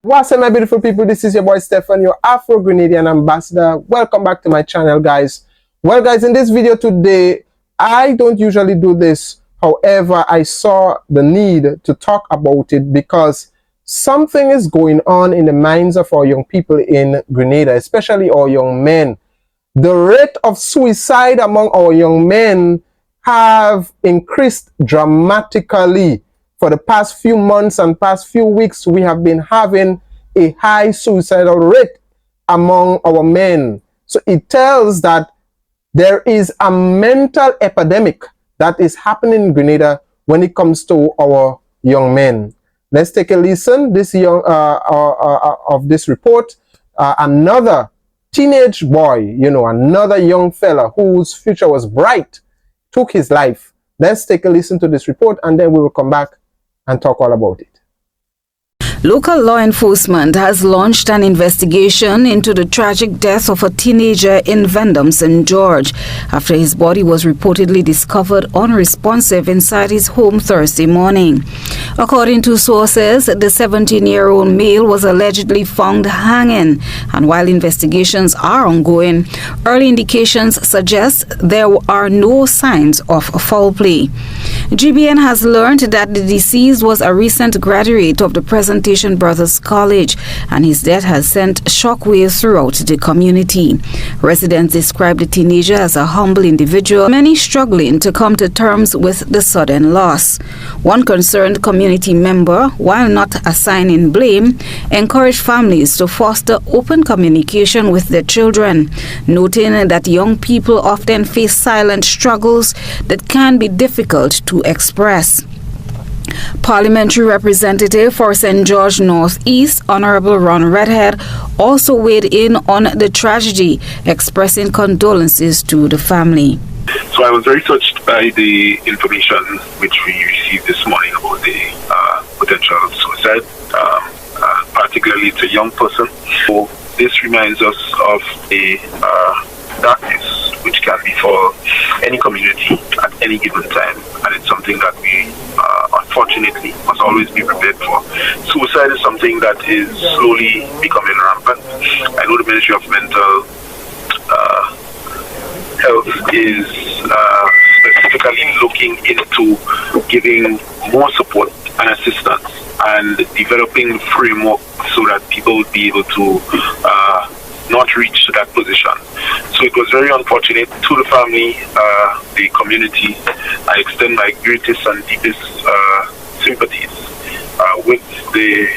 What's up, my beautiful people? This is your boy Stefan, your Afro-Grenadian ambassador. Welcome back to my channel, guys. Well, guys, in this video today, I don't usually do this. However, I saw the need to talk about it because something is going on in the minds of our young people in Grenada, especially our young men. The rate of suicide among our young men have increased dramatically. For the past few months and past few weeks, we have been having a high suicidal rate among our men. So it tells that there is a mental epidemic that is happening in Grenada when it comes to our young men. Let's take a listen this of this report. Another teenage boy, another young fella whose future was bright, took his life. Let's take a listen to this report, and then we will come back and talk all about it. Local law enforcement has launched an investigation into the tragic death of a teenager in Vendome, St. George, after his body was reportedly discovered unresponsive inside his home Thursday morning. According to sources, the 17-year-old male was allegedly found hanging, and while investigations are ongoing, early indications suggest there are no signs of foul play. GBN has learned that the deceased was a recent graduate of the Presentation Brothers College, and his death has sent shockwaves throughout the community. Residents describe the teenager as a humble individual, many struggling to come to terms with the sudden loss. One concerned community member, while not assigning blame, encouraged families to foster open communication with their children, noting that young people often face silent struggles that can be difficult to express. Parliamentary Representative for St. George Northeast, Honorable Ron Redhead, also weighed in on the tragedy, expressing condolences to the family. So I was very touched by the information which we received this morning about the potential suicide, particularly it's a young person. So this reminds us of a darkness which can befall any community at any given time, and it's something that we unfortunately must always be prepared for. Suicide is something that is slowly becoming rampant. I know the Ministry of Mental Health is specifically looking into giving more support and assistance and developing framework so that people would be able to not reach that position. So it was very unfortunate to the family, the community. I extend my greatest and deepest sympathies with the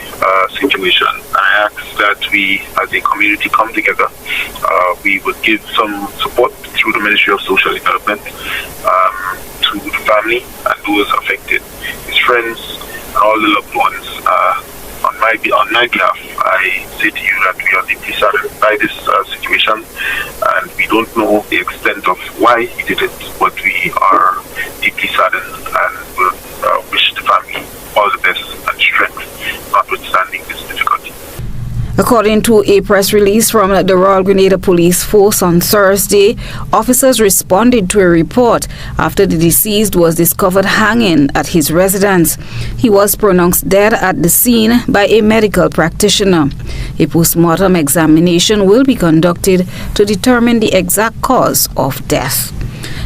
situation. I ask that we as a community come together. We would give some support through the Ministry of Social Development to the family and those affected, his friends and all the loved ones. On my behalf, I say to you that we are deeply saddened by this situation, and we don't know the extent of why he did it, but we are deeply saddened and will wish the family all the best and strength, notwithstanding this difficulty. According to a press release from the Royal Grenada Police Force on Thursday, officers responded to a report after the deceased was discovered hanging at his residence. He was pronounced dead at the scene by a medical practitioner. A post-mortem examination will be conducted to determine the exact cause of death.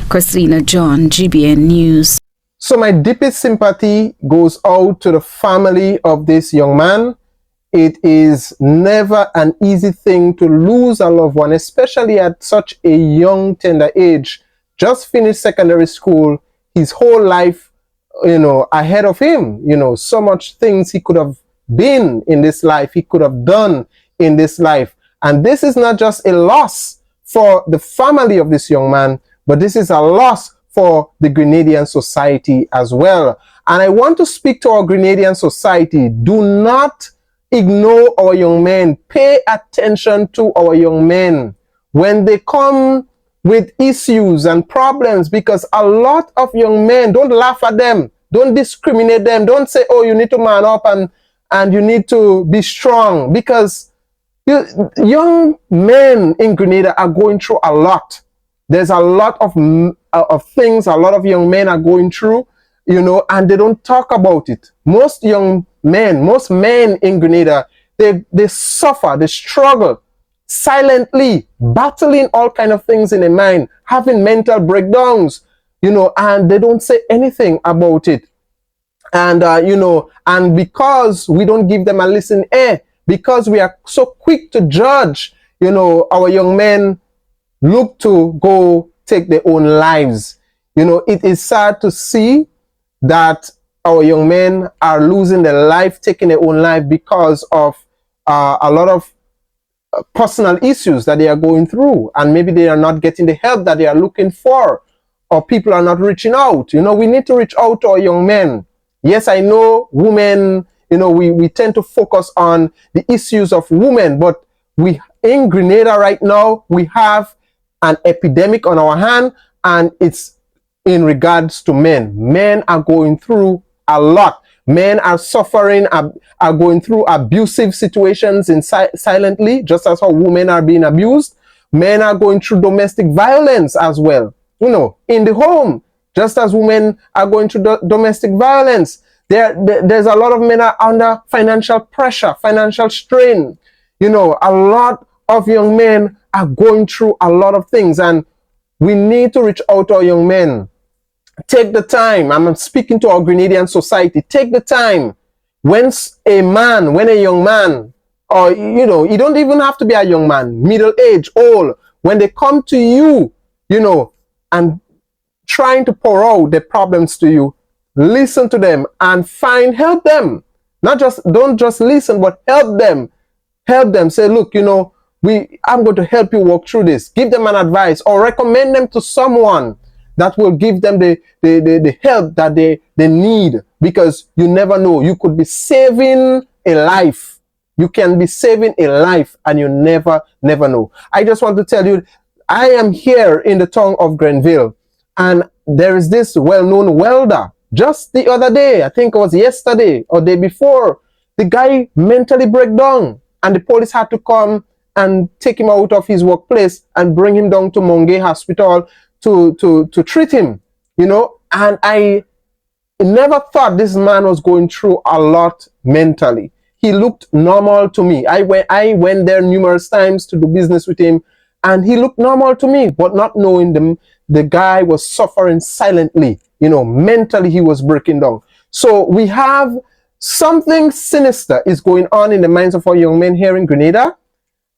Christina John, GBN News. So my deepest sympathy goes out to the family of this young man. It is never an easy thing to lose a loved one, especially at such a young, tender age. Just finished secondary school, his whole life, ahead of him. So much things he could have been in this life, he could have done in this life. And this is not just a loss for the family of this young man, but this is a loss for the Grenadian society as well. And I want to speak to our Grenadian society. Do not ignore our young men. Pay attention to our young men when they come with issues and problems, because a lot of young men, don't laugh at them, don't discriminate them, don't say, oh, you need to man up and you need to be strong, because young men in Grenada are going through a lot. There's a lot of things a lot of young men are going through, and they don't talk about it. Most men in Grenada, they suffer, they struggle silently, battling all kind of things in their mind, having mental breakdowns, you know, and they don't say anything about it. And you know, and because we don't give them a listening ear, because we are so quick to judge, you know, our young men look to go take their own lives. You know, it is sad to see that our young men are losing their life, taking their own life because of a lot of personal issues that they are going through, and maybe they are not getting the help that they are looking for, or people are not reaching out. You know, we need to reach out to our young men. Yes, I know women, you know, we tend to focus on the issues of women, but we in Grenada right now, we have an epidemic on our hand, and it's in regards to men. Men are going through a lot. Men are suffering, are going through abusive situations silently, just as how women are being abused. Men are going through domestic violence as well, you know, in the home, just as women are going through domestic violence. There's a lot of men are under financial pressure, financial strain. You know, a lot of young men are going through a lot of things, and we need to reach out to our young men. Take the time. I'm speaking to our Grenadian society. Take the time. When a young man, or, you know, you don't even have to be a young man, middle age, old, when they come to you, you know, and trying to pour out their problems to you, listen to them and help them. Don't just listen, but help them. Help them. Say, look, you know, I'm going to help you walk through this. Give them an advice, or recommend them to someone that will give them the help that they need, because you never know. You could be saving a life. You can be saving a life, and you never know. I just want to tell you, I am here in the town of Grenville, and there is this well-known welder. Just the other day, I think it was yesterday or day before, the guy mentally broke down, and the police had to come and take him out of his workplace and bring him down to Monge Hospital to treat him, you know. And I never thought this man was going through a lot mentally. He looked normal to me. I went there numerous times to do business with him, and he looked normal to me, but not knowing the guy was suffering silently. You know, mentally he was breaking down. So we have something sinister is going on in the minds of our young men here in Grenada.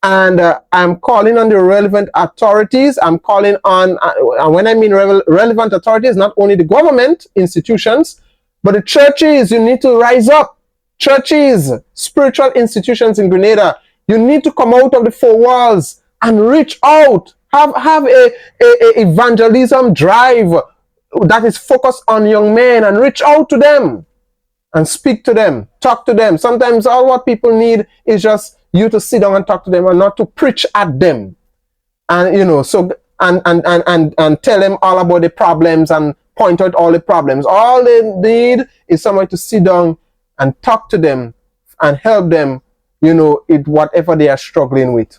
And I'm calling on the relevant authorities. I'm calling on, and when I mean relevant authorities, not only the government institutions, but the churches. You need to rise up. Churches, spiritual institutions in Grenada, you need to come out of the four walls and reach out. Have a evangelism drive that is focused on young men, and reach out to them and speak to them, talk to them. Sometimes all what people need is just you to sit down and talk to them, and not to preach at them, and you know, so and tell them all about the problems and point out all the problems. All they need is someone to sit down and talk to them and help them, you know, in whatever they are struggling with.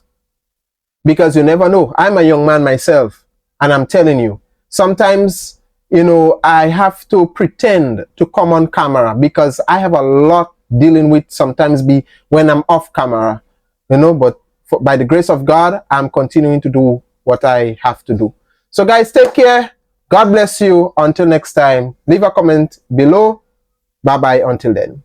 Because you never know. I'm a young man myself, and I'm telling you, sometimes, you know, I have to pretend to come on camera because I have a lot dealing with, sometimes be when I'm off camera, you know, but by the grace of God, I'm continuing to do what I have to do. So guys, take care. God bless you. Until next time, leave a comment below. Bye bye until then.